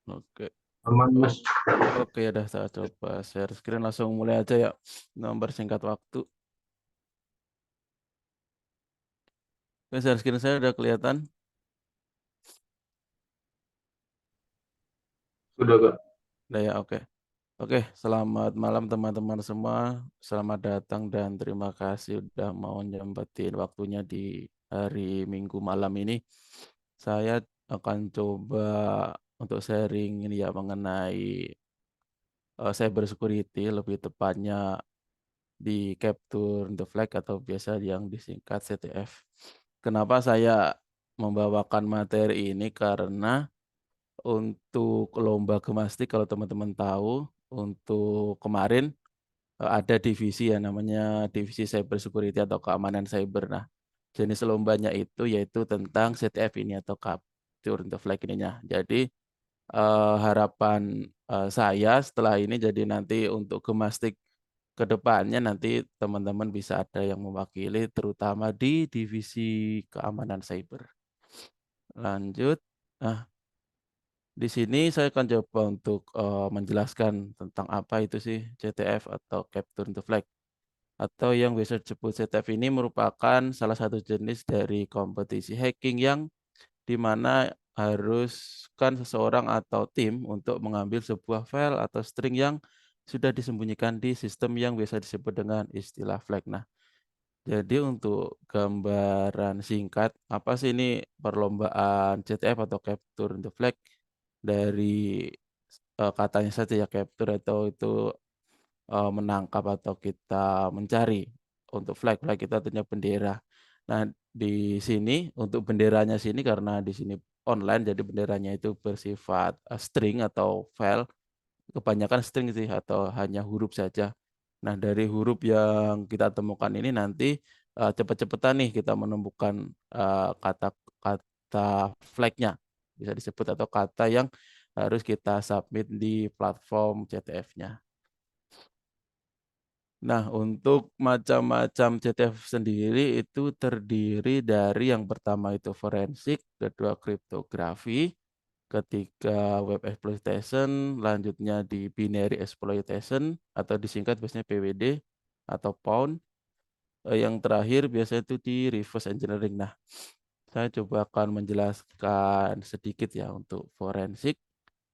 Oke. Aman, Oh, Mas. oke, udah saya coba share screen langsung mulai aja ya. Nomor singkat waktu. Oke, share screen saya udah kelihatan. Sudah, Kak. Udah ya, oke. Oke, selamat malam teman-teman semua. Selamat datang dan terima kasih udah mau nyempetin waktunya di hari Minggu malam ini. Saya akan coba untuk sharing ini ya mengenai cyber security, lebih tepatnya di Capture the Flag atau biasa yang disingkat CTF. Kenapa saya membawakan materi ini? Karena untuk lomba gemastik kalau teman-teman tahu, untuk kemarin ada divisi yang namanya divisi cyber security atau keamanan cyber. Nah, jenis lombanya itu yaitu tentang CTF ini atau Capture the Flag ininya. Jadi harapan saya setelah ini jadi nanti untuk gemastik ke depannya nanti teman-teman bisa ada yang mewakili terutama di divisi keamanan cyber. Lanjut. Nah, di sini saya akan coba untuk menjelaskan tentang apa itu sih CTF atau Capture the Flag. Atau yang biasa disebut CTF ini merupakan salah satu jenis dari kompetisi hacking yang di mana harus kan seseorang atau tim untuk mengambil sebuah file atau string yang sudah disembunyikan di sistem yang biasa disebut dengan istilah flag. Nah, jadi untuk gambaran singkat, apa sih ini perlombaan CTF atau Capture the Flag dari katanya saja ya capture atau itu menangkap atau kita mencari. Untuk flag, flag itu artinya bendera. Nah, di sini untuk benderanya sini karena di sini online jadi benderanya itu bersifat string atau file, kebanyakan string sih atau hanya huruf saja. Nah, dari huruf yang kita temukan ini nanti cepet-cepetan nih kita menemukan kata flag-nya bisa disebut atau kata yang harus kita submit di platform CTF-nya. Nah, untuk macam-macam CTF sendiri itu terdiri dari yang pertama itu forensik, kedua kriptografi, ketiga web exploitation, lanjutnya di binary exploitation atau disingkat biasanya PWD atau POUN, yang terakhir biasanya itu di reverse engineering. Nah, saya coba akan menjelaskan sedikit ya untuk forensik.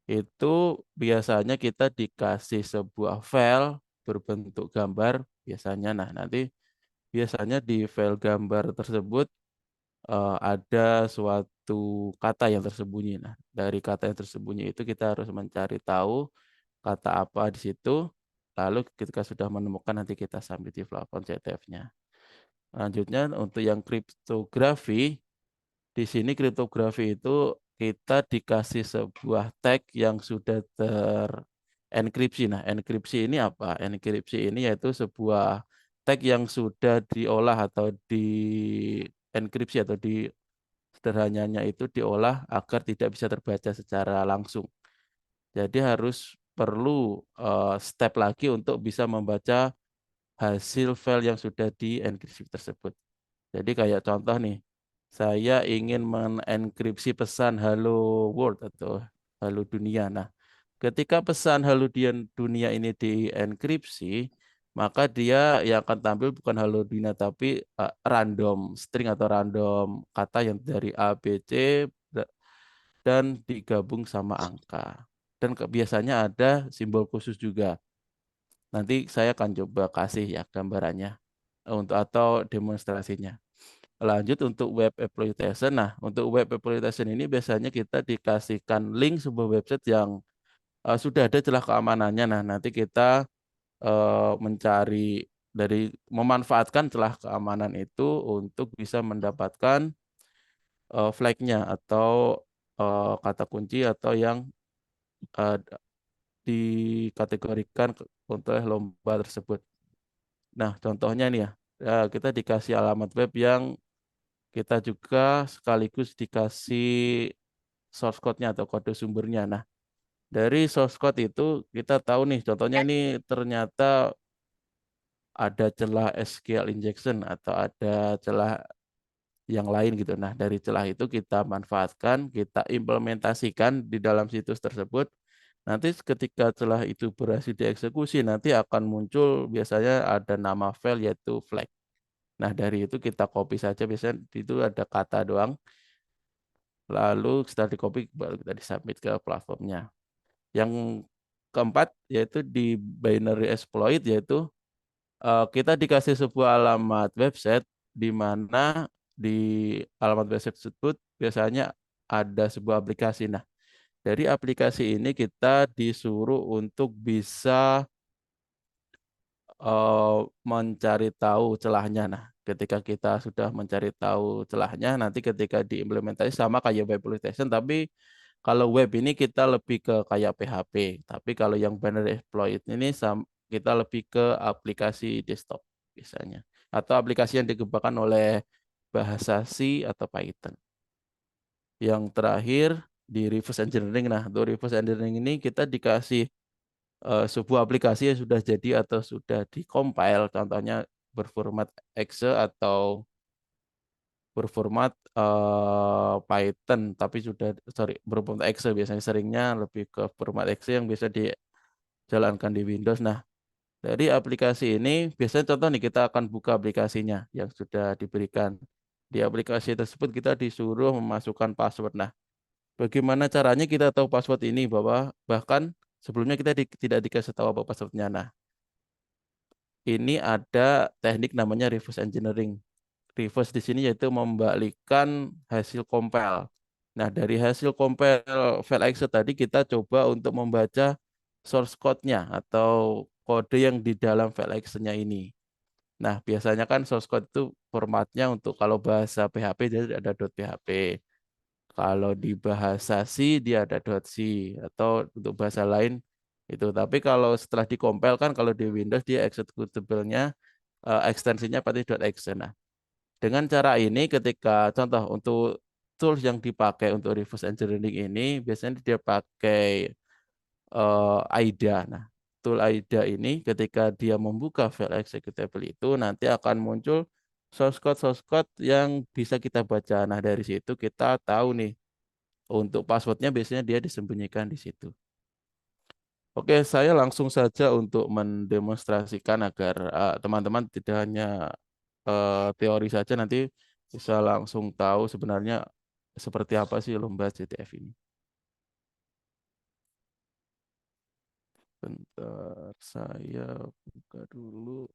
Itu biasanya kita dikasih sebuah file berbentuk gambar biasanya. Nah, nanti biasanya di file gambar tersebut ada suatu kata yang tersembunyi. Nah, dari kata yang tersembunyi itu kita harus mencari tahu kata apa di situ. Lalu ketika sudah menemukan nanti kita submit di platform CTF-nya. Lanjutnya untuk yang kriptografi, di sini kriptografi itu kita dikasih sebuah tag yang sudah terenkripsi. Nah, enkripsi ini apa? Enkripsi ini yaitu sebuah tag yang sudah diolah atau dienkripsi atau di sederhananya itu diolah agar tidak bisa terbaca secara langsung. Jadi harus perlu step lagi untuk bisa membaca hasil file yang sudah dienkripsi tersebut. Jadi kayak contoh nih, saya ingin mengenkripsi pesan "Halo World" atau "Halo Dunia". Nah, ketika pesan "Halo Dunia" ini dienkripsi, maka dia yang akan tampil bukan "Halo Dunia" tapi random string atau random kata yang dari A, B, C dan digabung sama angka. Dan biasanya ada simbol khusus juga. Nanti saya akan coba kasih ya gambarannya untuk atau demonstrasinya. Lanjut untuk web exploitation. Nah, untuk web exploitation ini biasanya kita dikasihkan link sebuah website yang sudah ada celah keamanannya. Nah, nanti kita mencari dari memanfaatkan celah keamanan itu untuk bisa mendapatkan flag-nya atau kata kunci atau yang uh, dikategorikan untuk lomba tersebut. Nah, contohnya nih ya, kita dikasih alamat web yang kita juga sekaligus dikasih source code-nya atau kode sumbernya. Nah, dari source code itu kita tahu nih, contohnya ini ternyata ada celah SQL injection atau ada celah yang lain gitu. Nah, dari celah itu kita manfaatkan, kita implementasikan di dalam situs tersebut. Nanti ketika celah itu berhasil dieksekusi, nanti akan muncul biasanya ada nama file yaitu flag. Nah, dari itu kita copy saja, biasanya itu ada kata doang. Lalu setelah di copy baru kita disubmit ke platformnya. Yang keempat yaitu di binary exploit, yaitu kita dikasih sebuah alamat website di mana di alamat website tersebut biasanya ada sebuah aplikasi. Nah, dari aplikasi ini kita disuruh untuk bisa mencari tahu celahnya. Nah, ketika kita sudah mencari tahu celahnya, nanti ketika diimplementasi sama kayak web application, tapi kalau web ini kita lebih ke kayak PHP. Tapi kalau yang binary exploit ini kita lebih ke aplikasi desktop biasanya. Atau aplikasi yang dikembangkan oleh bahasa C atau Python. Yang terakhir di reverse engineering. Nah, untuk reverse engineering ini kita dikasih sebuah aplikasi yang sudah jadi atau sudah di-compile, contohnya berformat exe atau berformat Python, tapi sudah, sorry, berformat exe biasanya seringnya lebih ke format exe yang bisa dijalankan di Windows. Nah, dari aplikasi ini, biasanya contoh nih, kita akan buka aplikasinya yang sudah diberikan. Di aplikasi tersebut kita disuruh memasukkan password. Nah, bagaimana caranya kita tahu password ini, bahwa bahkan sebelumnya kita tidak dikasih tahu apa passwordnya. Nah, ini ada teknik namanya reverse engineering. Reverse di sini yaitu membalikkan hasil compile. Nah, dari hasil compile file Excel tadi kita coba untuk membaca source code-nya atau kode yang di dalam file Excel-nya ini. Nah, biasanya kan source code itu formatnya untuk kalau bahasa PHP dia ada .php. Kalau di bahasa C dia ada .c atau untuk bahasa lain itu. Tapi kalau setelah dikompil kan kalau di Windows dia executable-nya ekstensinya pasti .exe. Nah, dengan cara ini ketika contoh untuk tools yang dipakai untuk reverse engineering ini biasanya dia pakai AIDA. Nah, tool AIDA ini ketika dia membuka file executable itu nanti akan muncul source code yang bisa kita baca. Nah, dari situ kita tahu nih untuk passwordnya biasanya dia disembunyikan di situ. Oke, saya langsung saja untuk mendemonstrasikan agar teman-teman tidak hanya teori saja, nanti bisa langsung tahu sebenarnya seperti apa sih lomba CTF ini. Bentar, saya buka dulu.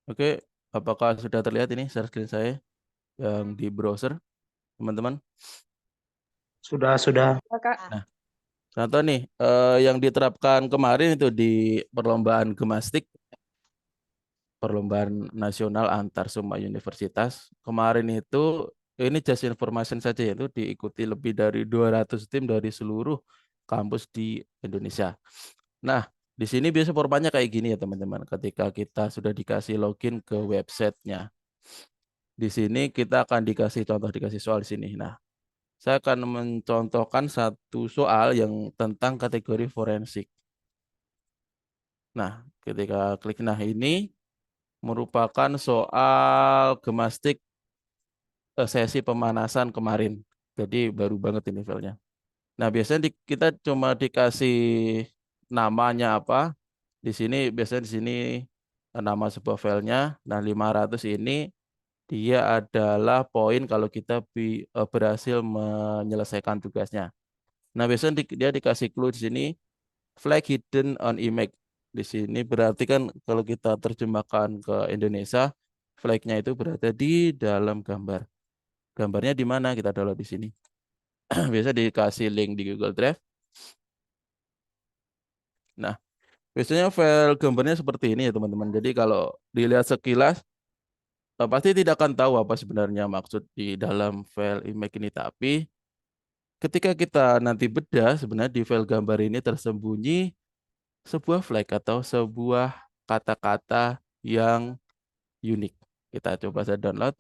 Oke, apakah sudah terlihat ini share screen saya yang di browser, teman-teman? Sudah. Nah, contoh nih, yang diterapkan kemarin itu di perlombaan gemastik, perlombaan nasional antar semua universitas. Kemarin itu, ini just information saja, yaitu diikuti lebih dari 200 tim dari seluruh kampus di Indonesia. Nah, di sini biasa formatnya kayak gini ya teman-teman. Ketika kita sudah dikasih login ke websitenya, di sini kita akan dikasih contoh, dikasih soal di sini. Nah, saya akan mencontohkan satu soal yang tentang kategori forensik. Nah, ketika klik nah ini merupakan soal gemastik sesi pemanasan kemarin. Jadi baru banget ini filenya. Nah, biasanya kita cuma dikasih namanya apa. Di sini biasanya di sini nama sebuah filenya. Nah, 500 ini dia adalah poin kalau kita berhasil menyelesaikan tugasnya. Nah, biasanya dia dikasih clue di sini flag hidden on image. Di sini berarti kan kalau kita terjemahkan ke Indonesia, flagnya itu berada di dalam gambar. Gambarnya di mana? Kita download di sini. Biasa dikasih link di Google Drive. Nah, biasanya file gambarnya seperti ini ya teman-teman. Jadi kalau dilihat sekilas, pasti tidak akan tahu apa sebenarnya maksud di dalam file image ini. Tapi ketika kita nanti bedah, sebenarnya di file gambar ini tersembunyi sebuah flag atau sebuah kata-kata yang unik. Kita coba saya download.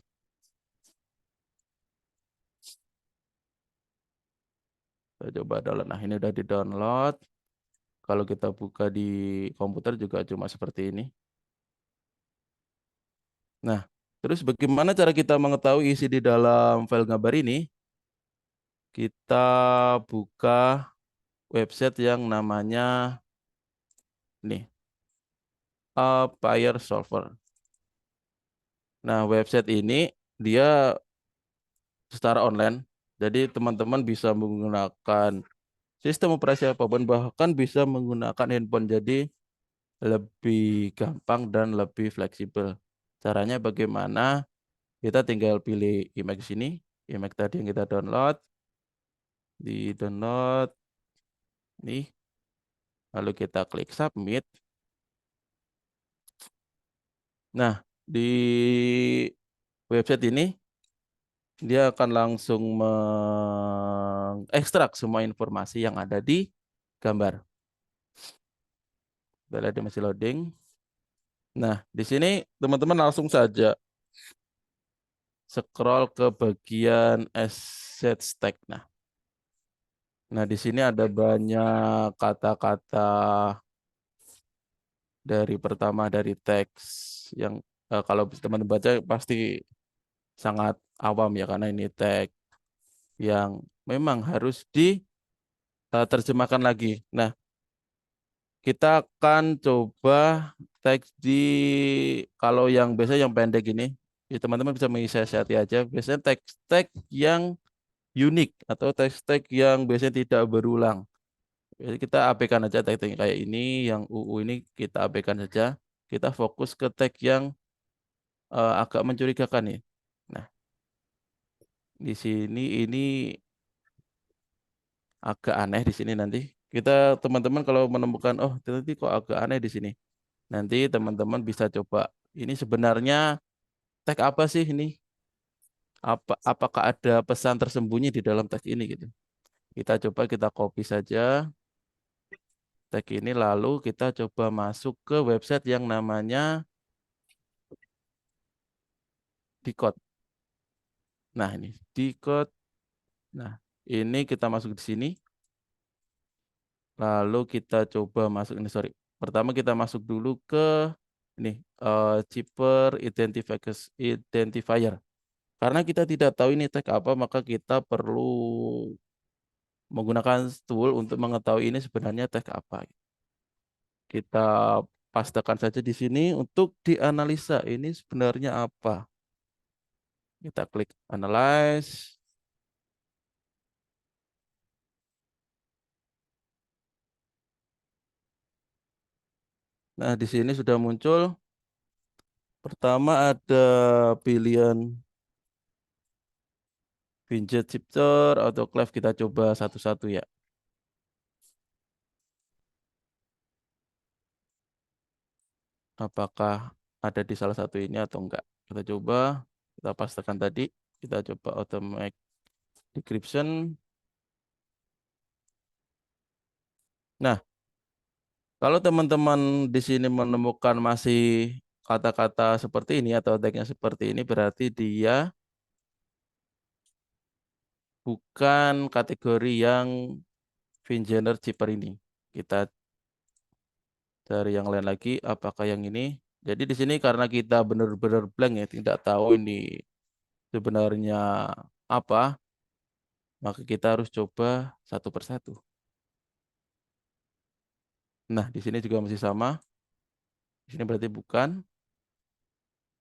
Saya coba download. Nah, ini udah di-download. Kalau kita buka di komputer juga cuma seperti ini. Nah, terus bagaimana cara kita mengetahui isi di dalam file gambar ini? Kita buka website yang namanya nih, Fire Solver. Nah, website ini dia secara online. Jadi teman-teman bisa menggunakan sistem operasi apapun, bahkan bisa menggunakan handphone. Jadi lebih gampang dan lebih fleksibel. Caranya bagaimana? Kita tinggal pilih image sini, image tadi yang kita download, di download nih, lalu kita klik submit. Nah, di website ini dia akan langsung mengekstrak semua informasi yang ada di gambar. Kita lihat dia masih loading. Nah, di sini teman-teman langsung saja scroll ke bagian asset tag. Nah, di sini ada banyak kata-kata dari pertama dari teks yang kalau teman baca pasti sangat awam ya, karena ini teks yang memang harus diterjemahkan lagi. Nah, kita akan coba teks kalau yang biasa yang pendek ini, ya teman-teman bisa menyiasati aja. Biasanya teks-teks yang unik atau teks-teks yang biasanya tidak berulang. Jadi kita abaikan aja teks-teks kayak ini, yang UU ini kita abaikan saja. Kita fokus ke teks yang agak mencurigakan nih. Nah, di sini ini agak aneh di sini nanti. Kita teman-teman kalau menemukan oh nanti kok agak aneh di sini. Nanti teman-teman bisa coba ini sebenarnya tag apa sih ini? Apakah ada pesan tersembunyi di dalam tag ini gitu. Kita coba kita copy saja tag ini, lalu kita coba masuk ke website yang namanya Decode. Nah, ini Decode. Nah, ini kita masuk di sini. Lalu kita coba masuk ini, sorry. Pertama kita masuk dulu ke ini cheaper identifier. Karena kita tidak tahu ini tag apa, maka kita perlu menggunakan tool untuk mengetahui ini sebenarnya tag apa. Kita pastekan saja di sini untuk dianalisa ini sebenarnya apa. Kita klik analyze. Nah, di sini sudah muncul. Pertama ada pilihan Pinjet shifter, autoclave, kita coba satu-satu ya. Apakah ada di salah satu ini atau enggak. Kita coba, kita pastikan tadi. Kita coba automate decryption. Nah, kalau teman-teman di sini menemukan masih kata-kata seperti ini atau tagnya seperti ini, berarti dia bukan kategori yang Vingener cheaper ini. Kita cari yang lain lagi, apakah yang ini? Jadi di sini karena kita benar-benar blank ya, tidak tahu ini sebenarnya apa, maka kita harus coba satu persatu. Nah, di sini juga masih sama. Di sini berarti bukan.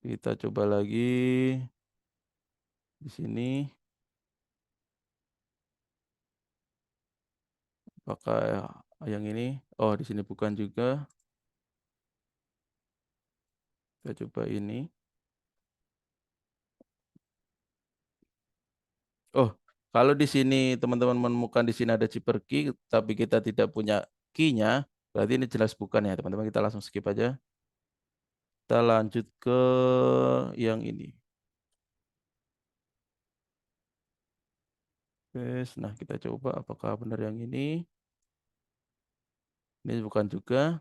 Kita coba lagi di sini. Apakah yang ini? Oh, di sini bukan juga. Kita coba ini. Oh, kalau di sini teman-teman menemukan di sini ada cheaper key, tapi kita tidak punya key-nya, berarti ini jelas bukan ya, teman-teman. Kita langsung skip aja. Kita lanjut ke yang ini. Yes, nah kita coba apakah benar yang ini. Ini bukan juga.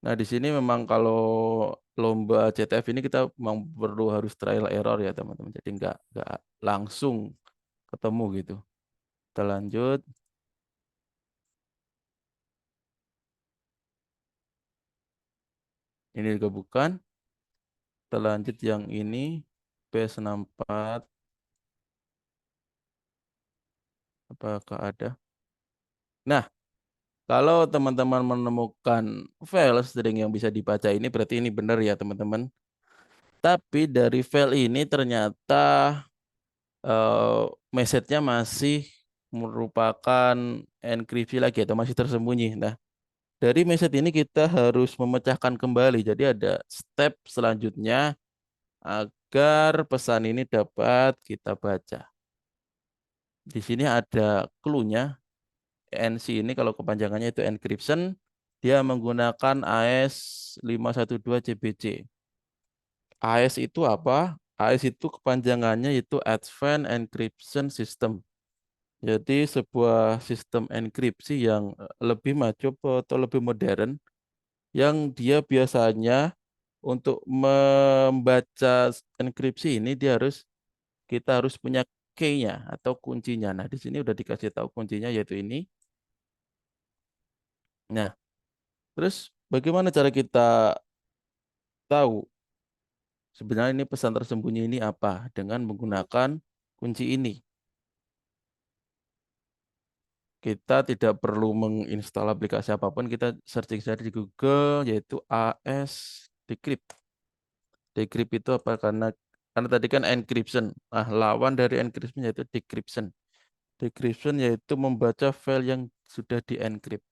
Nah, di sini memang kalau lomba CTF ini kita memang perlu harus trial error ya teman-teman. Jadi nggak langsung ketemu gitu. Kita lanjut. Ini juga bukan. Kita lanjut yang ini. P64. Apakah ada? Nah, kalau teman-teman menemukan file string yang bisa dibaca ini berarti ini benar ya teman-teman. Tapi dari file ini ternyata message-nya masih merupakan enkripsi lagi atau masih tersembunyi. Nah, dari message ini kita harus memecahkan kembali. Jadi ada step selanjutnya agar pesan ini dapat kita baca. Di sini ada clue-nya. ENC ini kalau kepanjangannya itu encryption, dia menggunakan AES 512 CBC. AES itu apa? AES itu kepanjangannya itu Advanced Encryption System. Jadi sebuah sistem enkripsi yang lebih maju atau lebih modern yang dia biasanya untuk membaca enkripsi ini kita harus punya key-nya atau kuncinya. Nah, di sini udah dikasih tahu kuncinya yaitu ini. Nah, terus bagaimana cara kita tahu sebenarnya ini pesan tersembunyi ini apa? Dengan menggunakan kunci ini. Kita tidak perlu menginstal aplikasi apapun, kita searching saja di Google yaitu AS Decrypt. Decrypt itu apa? Karena tadi kan encryption. Nah, lawan dari encryption yaitu decryption. Decryption yaitu membaca file yang sudah di-encrypt.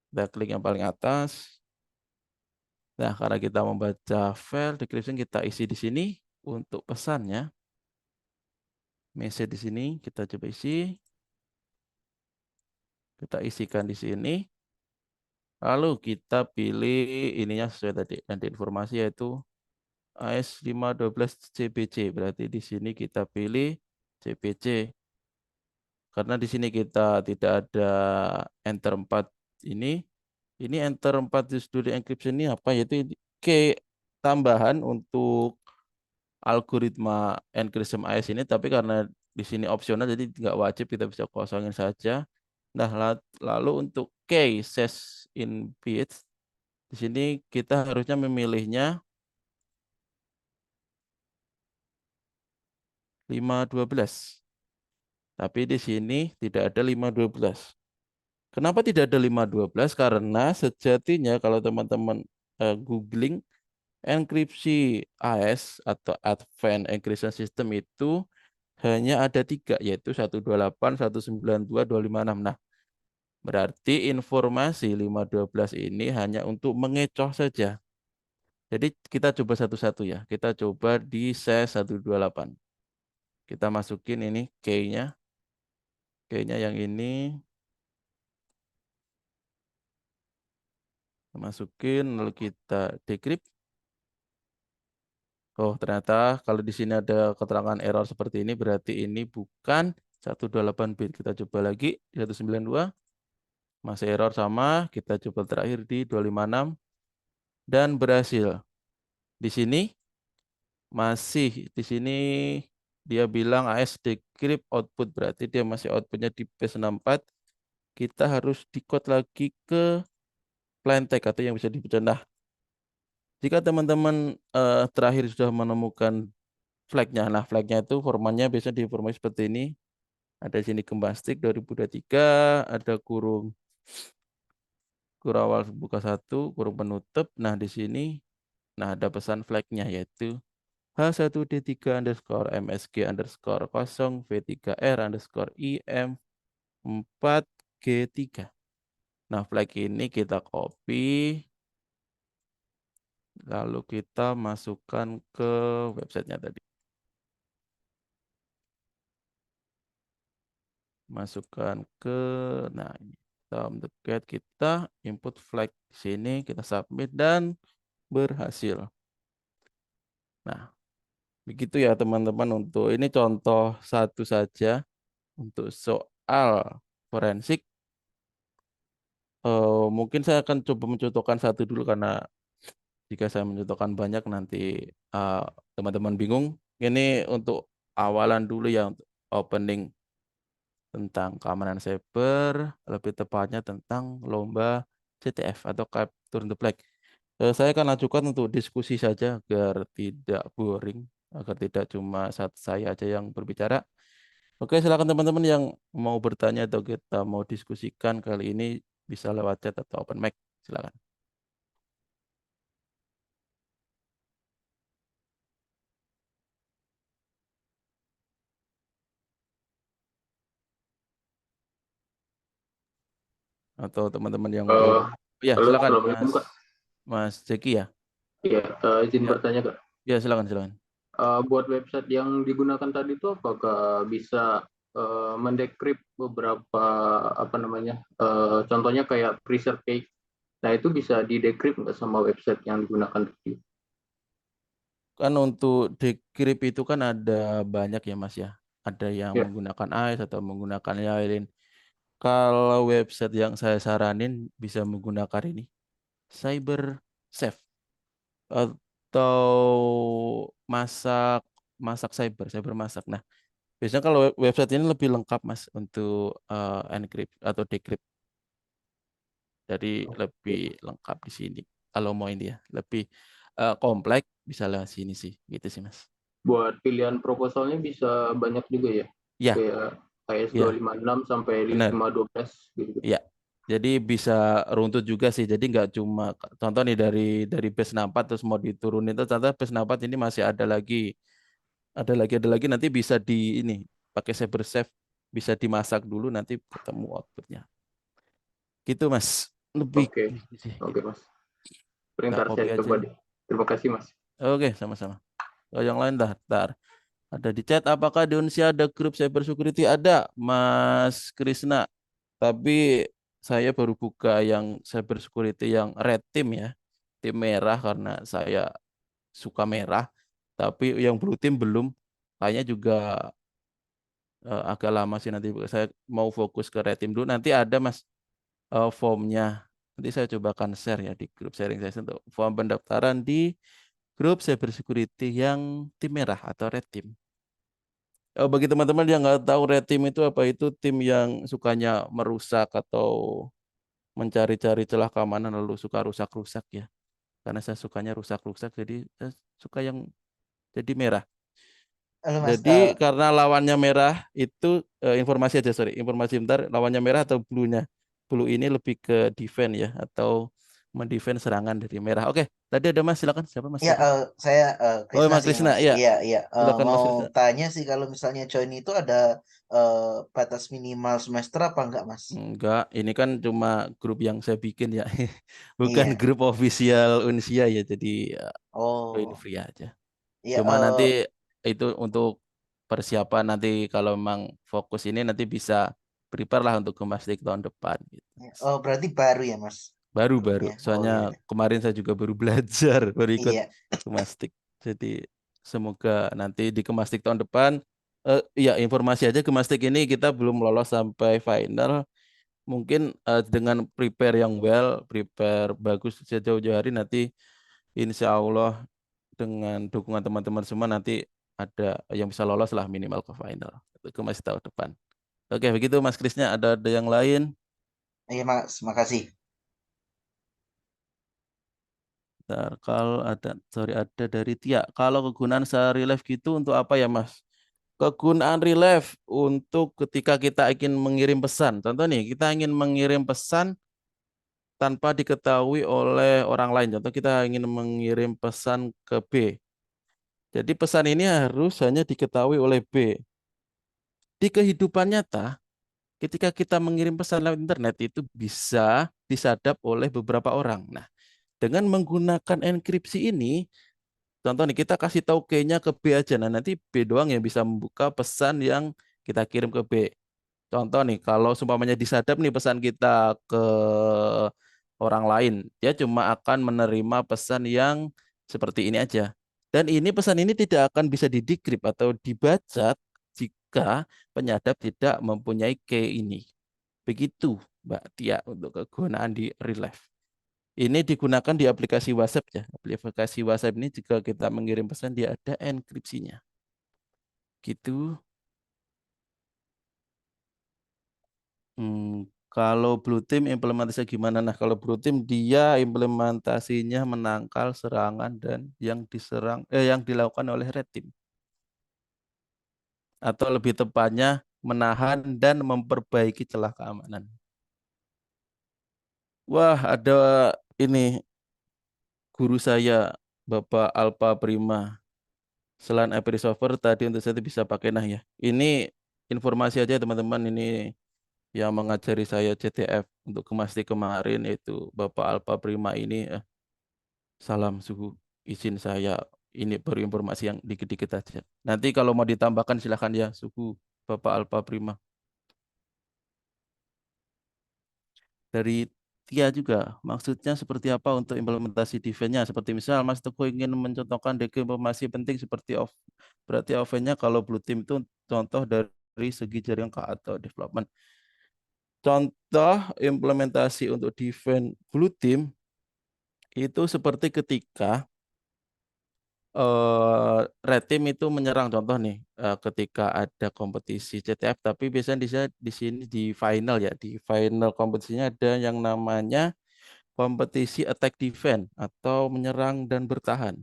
Kita klik yang paling atas. Nah, karena kita membaca file decryption kita isi di sini untuk pesannya. Message di sini kita coba isi. Kita isikan di sini. Lalu kita pilih ininya sesuai tadi. Nanti informasi yaitu AS512 CBC. Berarti di sini kita pilih CBC. Karena di sini kita tidak ada enter 4 ini. Ini enter 4 di studio encryption ini apa? Yaitu key tambahan untuk algoritma encryption AES ini. Tapi karena di sini opsional jadi nggak wajib, kita bisa kosongin saja. Nah, lalu untuk key says in bits, di sini kita harusnya memilihnya 512. Tapi di sini tidak ada 512. Kenapa tidak ada 512? Karena sejatinya kalau teman-teman googling enkripsi AES atau Advanced Encryption System itu hanya ada 3, yaitu 128, 192, 256. Nah, berarti informasi 512 ini hanya untuk mengecoh saja. Jadi kita coba satu-satu ya. Kita coba di C128. Kita masukin ini key-nya. Key-nya yang ini. Kita masukin lalu kita decrypt. Oh, ternyata kalau di sini ada keterangan error seperti ini berarti ini bukan 128 bit. Kita coba lagi di 192. Masih error sama. Kita coba terakhir di 256 dan berhasil. Di sini di sini dia bilang AS decrypt output berarti dia masih outputnya di P64. Kita harus decode lagi ke plain text atau yang bisa dibaca. Nah, jika teman-teman terakhir sudah menemukan flagnya, nah flagnya itu formatnya biasanya di format seperti ini. Ada di sini kembang stick 2023, ada kurung awal buka satu, kurung penutup. Nah, di sini nah ada pesan flagnya yaitu H1D3 underscore MSG underscore 0 V3R underscore IM 4G3. Nah, flag ini kita copy, lalu kita masukkan ke websitenya tadi. Masukkan ke, nah ini, kita input flag di sini, kita submit dan berhasil. Nah, begitu ya teman-teman, untuk ini contoh satu saja untuk soal forensik. Mungkin saya akan coba mencontohkan satu dulu, karena jika saya mencontohkan banyak nanti eh, teman-teman bingung. Ini untuk awalan dulu ya, untuk opening tentang keamanan cyber, lebih tepatnya tentang lomba CTF atau Capture the Flag. Saya akan ajukan untuk diskusi saja agar tidak boring, agar tidak cuma saya aja yang berbicara. Oke, silakan teman-teman yang mau bertanya atau kita mau diskusikan kali ini bisa lewat chat atau open mic. Silakan. Atau teman-teman yang Eh, belum. Ya, Halo, silakan Assalamualaikum Mas Kak. Mas Jeki ya. Iya, izin Ya, bertanya Kak. ya silakan silakan. Buat website yang digunakan tadi itu apakah bisa mendekrip beberapa apa namanya? Contohnya kayak preserve cake. Nah, itu bisa didekrip nggak sama website yang digunakan tadi? Kan untuk decrypt itu kan ada banyak ya Mas ya. Ada yang Ya, menggunakan AES atau menggunakan yang lain. Kalau website yang saya saranin bisa menggunakan ini, Cyber Safe atau masak masak cyber, cyber masak. Nah, biasanya kalau website ini lebih lengkap Mas untuk encrypt atau decrypt. Jadi lebih oke. lengkap di sini. Kalau mau ini ya, lebih kompleks bisa lewat sini sih, gitu sih Mas. Buat pilihan proposalnya bisa banyak juga ya. Ya, Kayak AS ya, 256 sampai benar. 512 gitu. Ya, jadi bisa runtut juga sih. Jadi nggak cuma contoh nih dari base 64 terus mau diturunin, terus ternyata base 64 ini masih ada lagi nanti bisa di ini pakai cyber safe, bisa dimasak dulu nanti ketemu outputnya. Gitu Mas. Lebih Oke, sih oke gitu. Mas. Nggak Perintar kopi saya aja coba nih. deh. Terima kasih Mas. Oke, sama-sama. Oh, yang lain tar. Ada di chat, apakah di Unsia ada grup cyber security? Ada, Mas Krisna. Tapi saya baru buka yang cyber security yang red team ya. Tim merah karena saya suka merah. Tapi yang blue team belum. Kayaknya juga agak lama sih nanti. Saya mau fokus ke red team dulu. Nanti ada Mas formnya. Nanti saya coba akan share ya di grup sharing saya untuk form pendaftaran di grup cyber security yang tim merah atau red team. Bagi teman-teman yang nggak tahu red team itu apa, itu tim yang sukanya merusak atau mencari-cari celah keamanan lalu suka rusak-rusak ya. Karena saya sukanya rusak-rusak, jadi saya suka yang jadi merah. Halo Mas, Jadi karena lawannya merah itu informasi aja, sorry, informasi bentar, lawannya merah atau blue-nya. Blue ini lebih ke defense ya, atau mendefend serangan dari merah. Oke, tadi ada Mas, silakan. Siapa Mas ya tadi? saya Oh, Krisna Mas sih Krisna, Mas. ya. Iya iya. Silakan Mas Mau Krisna. tanya sih kalau misalnya join itu ada eh, batas minimal semester apa enggak Mas? Enggak, ini kan cuma grup yang saya bikin ya. Bukan Iya. grup official Unsia ya, jadi join Oh free aja. iya. Cuma nanti itu untuk persiapan nanti kalau memang fokus ini nanti bisa prepare lah untuk Kemastik tahun depan gitu. Oh berarti baru ya Mas Baru-baru, grupnya. Oh soalnya iya. kemarin saya juga baru belajar, baru ikut Iya. Kemastik. Jadi semoga nanti di Kemastik tahun depan, ya informasi aja Kemastik ini kita belum lolos sampai final. Mungkin dengan prepare yang well, prepare bagus sejauh-jauh hari nanti insya Allah dengan dukungan teman-teman semua nanti ada yang bisa lolos lah minimal ke final. Itu masih tahun depan. Oke, begitu Mas Krisnya. Ada yang lain? Iya Mas, makasih. Bentar, kalau ada, sorry, ada dari Tia. Kalau kegunaan se-relief gitu untuk apa ya Mas? Kegunaan relief untuk ketika kita ingin mengirim pesan. Contoh nih, kita ingin mengirim pesan tanpa diketahui oleh orang lain. Contoh kita ingin mengirim pesan ke B. Jadi pesan ini harus hanya diketahui oleh B. Di kehidupan nyata, ketika kita mengirim pesan lewat internet itu bisa disadap oleh beberapa orang. Nah, dengan menggunakan enkripsi ini, contoh nih kita kasih tahu key-nya ke B aja. Nah, nanti B doang yang bisa membuka pesan yang kita kirim ke B. Contoh nih, kalau seumpamanya disadap nih pesan kita ke orang lain. Dia cuma akan menerima pesan yang seperti ini aja. Dan ini pesan ini tidak akan bisa di-decrypt atau dibaca jika penyadap tidak mempunyai key ini. Begitu, Mbak Tia, untuk kegunaan di real life. Ini digunakan di aplikasi WhatsApp ya. Aplikasi WhatsApp ini jika kita mengirim pesan dia ada enkripsinya. Gitu. Kalau Blue Team implementasinya gimana? Nah, kalau Blue Team dia implementasinya menangkal serangan dan yang dilakukan oleh Red Team. Atau lebih tepatnya menahan dan memperbaiki celah keamanan. Wah, ada ini guru saya, Bapak Alpa Prima. Selain Apery Software tadi untuk saya bisa pakai nah ya. Ini informasi aja teman-teman, ini yang mengajari saya CTF untuk Kemasti kemarin itu Bapak Alpa Prima ini salam suhu, izin saya ini baru informasi yang dikit-dikit aja. Nanti kalau mau ditambahkan silahkan ya suhu Bapak Alpa Prima. Dari Tia juga, maksudnya seperti apa untuk implementasi defense-nya? Seperti misal Mas Teguh ingin mencontohkan informasi penting seperti berarti offense-nya kalau Blue Team itu contoh dari segi jaringan atau development. Contoh implementasi untuk defense Blue Team itu seperti ketika red team itu menyerang contoh nih ketika ada kompetisi CTF tapi biasanya di sini di final ya di final kompetisinya ada yang namanya kompetisi attack defense atau menyerang dan bertahan.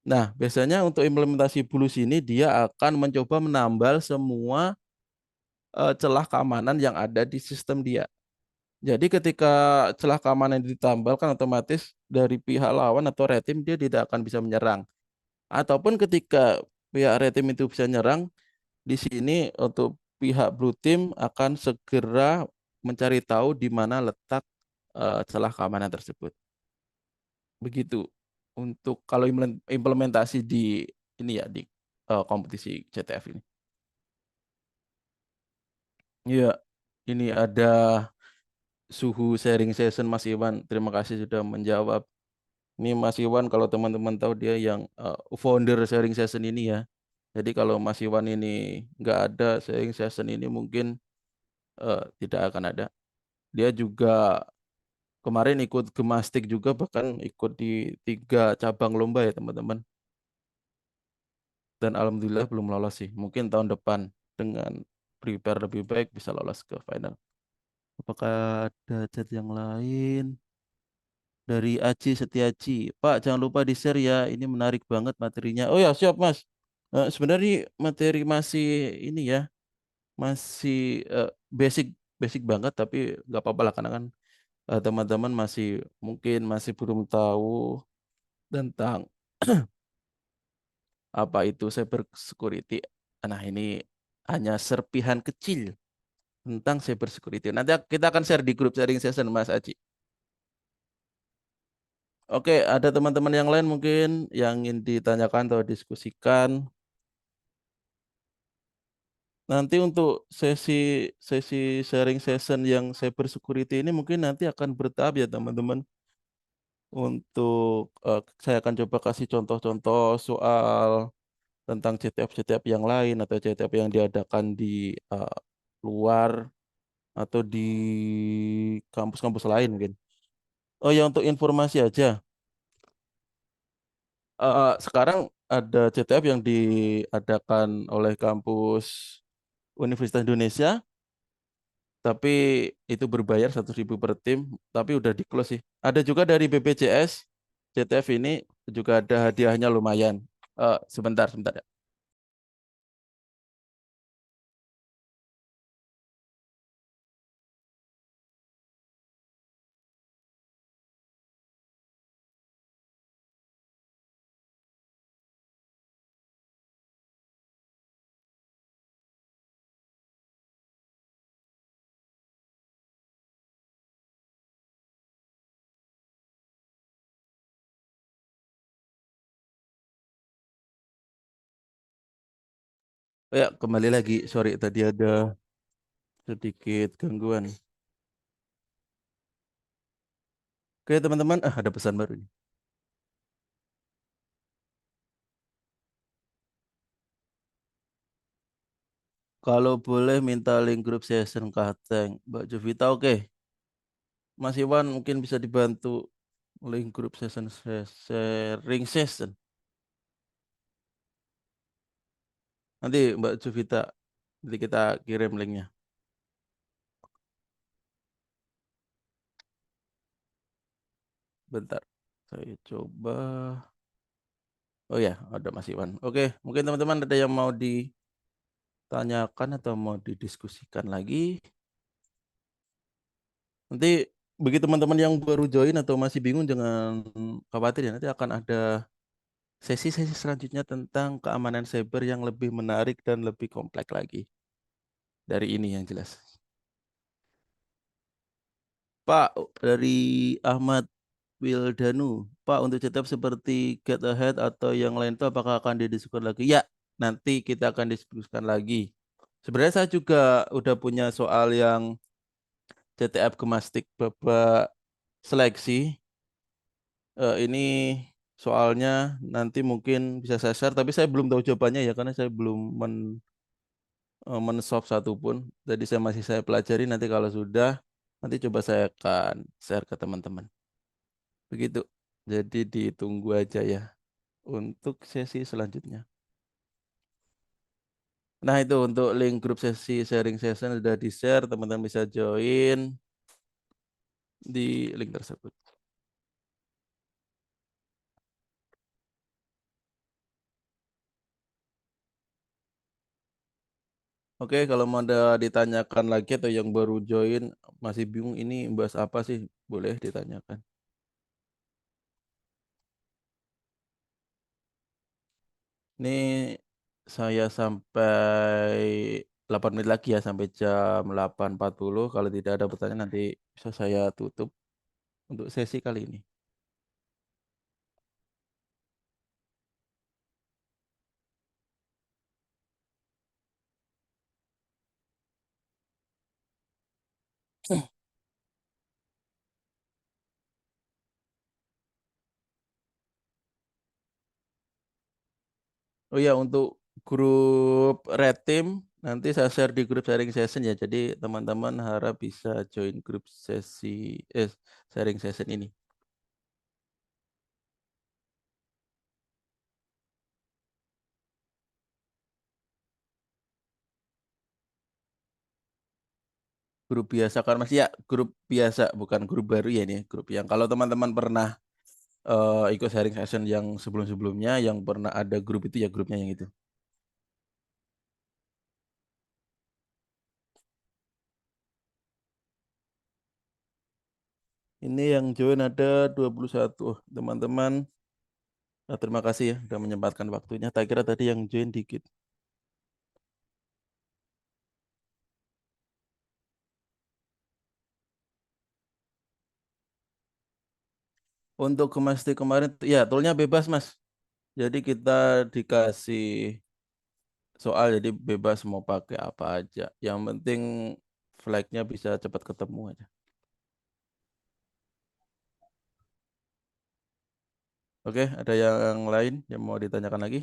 Nah, biasanya untuk implementasi bulus ini dia akan mencoba menambal semua celah keamanan yang ada di sistem dia. Jadi ketika celah keamanan ditambal kan otomatis dari pihak lawan atau red team dia tidak akan bisa menyerang. Ataupun ketika pihak red team itu bisa nyerang, di sini untuk pihak blue team akan segera mencari tahu di mana letak celah keamanan tersebut. Begitu untuk kalau implementasi di ini ya di kompetisi CTF ini. Iya, ini ada suhu sharing session Mas Iwan. Terima kasih sudah menjawab. Ini Mas Iwan kalau teman-teman tahu dia yang founder sharing session ini ya. Jadi kalau Mas Iwan ini nggak ada sharing session ini mungkin tidak akan ada. Dia juga kemarin ikut gemastik juga bahkan ikut di 3 cabang lomba ya teman-teman. Dan alhamdulillah belum lolos sih. Mungkin tahun depan dengan prepare lebih baik bisa lolos ke final. Apakah ada chat yang lain? Dari Aji Setiaji. Pak, jangan lupa di-share ya. Ini menarik banget materinya. Oh ya, siap Mas. Sebenarnya materi masih ini ya, masih basic basic banget tapi nggak apa-apa lah karena kan teman-teman masih mungkin masih belum tahu tentang apa itu cyber security. Nah, ini hanya serpihan kecil tentang cyber security. Nanti kita akan share di grup sharing session Mas Aji. Oke, ada teman-teman yang lain mungkin yang ingin ditanyakan atau diskusikan. Nanti untuk sesi sharing session yang cyber security ini mungkin nanti akan bertahap ya teman-teman. Untuk saya akan coba kasih contoh-contoh soal tentang CTF-CTF yang lain atau CTF yang diadakan di luar atau di kampus-kampus lain mungkin. Oh ya untuk informasi aja, sekarang ada CTF yang diadakan oleh kampus Universitas Indonesia, tapi itu berbayar 100.000 per tim, tapi udah di close sih. Ada juga dari BPJS, CTF ini juga ada hadiahnya lumayan. Sebentar, sebentar ya. Oh ya, kembali lagi. Sorry, tadi ada sedikit gangguan. Oke teman-teman, ada pesan baru nih. Kalau boleh minta link grup session Kateng, Mbak Jovita, oke. Mas Iwan mungkin bisa dibantu link grup session sharing session. Nanti Mbak Jovita, nanti kita kirim linknya. Bentar, saya coba. Oh ya, ada Mas Iwan. Oke, mungkin teman-teman ada yang mau ditanyakan atau mau didiskusikan lagi. Nanti bagi teman-teman yang baru join atau masih bingung jangan khawatir ya. Nanti akan ada sesi-sesi selanjutnya tentang keamanan cyber yang lebih menarik dan lebih kompleks lagi. Dari ini yang jelas. Pak, dari Ahmad Wildanu. Pak, untuk CTF seperti Get Ahead atau yang lain itu apakah akan didiskusikan lagi? Ya, nanti kita akan diskusikan lagi. Sebenarnya saya juga udah punya soal yang CTF Gemastik babak seleksi. Ini soalnya nanti mungkin bisa saya share, tapi saya belum tahu jawabannya ya karena saya belum men-solve satupun. Jadi saya pelajari nanti kalau sudah nanti coba saya akan share ke teman-teman. Begitu. Jadi ditunggu aja ya untuk sesi selanjutnya. Nah, itu untuk link grup sesi sharing session sudah di-share, teman-teman bisa join di link tersebut. Oke, kalau mau ada ditanyakan lagi atau yang baru join masih bingung ini bahas apa sih, boleh ditanyakan. Ini saya sampai 8 menit lagi ya, sampai jam 8.40. Kalau tidak ada pertanyaan nanti bisa saya tutup untuk sesi kali ini. Oh ya, untuk grup Red Team nanti saya share di grup sharing session ya. Jadi teman-teman harap bisa join grup sharing session ini. Grup biasa kan Mas ya, grup biasa bukan grup baru ya ini, grup yang kalau teman-teman pernah ikut sharing session yang sebelum-sebelumnya yang pernah ada grup itu ya grupnya yang itu. Ini yang join ada 21. Oh, teman-teman, terima kasih ya sudah menyempatkan waktunya. Tak kira tadi yang join dikit. Untuk ke Mas T kemarin, ya toolnya bebas Mas. Jadi kita dikasih soal jadi bebas mau pakai apa aja. Yang penting flagnya bisa cepat ketemu aja. Oke, ada yang lain yang mau ditanyakan lagi?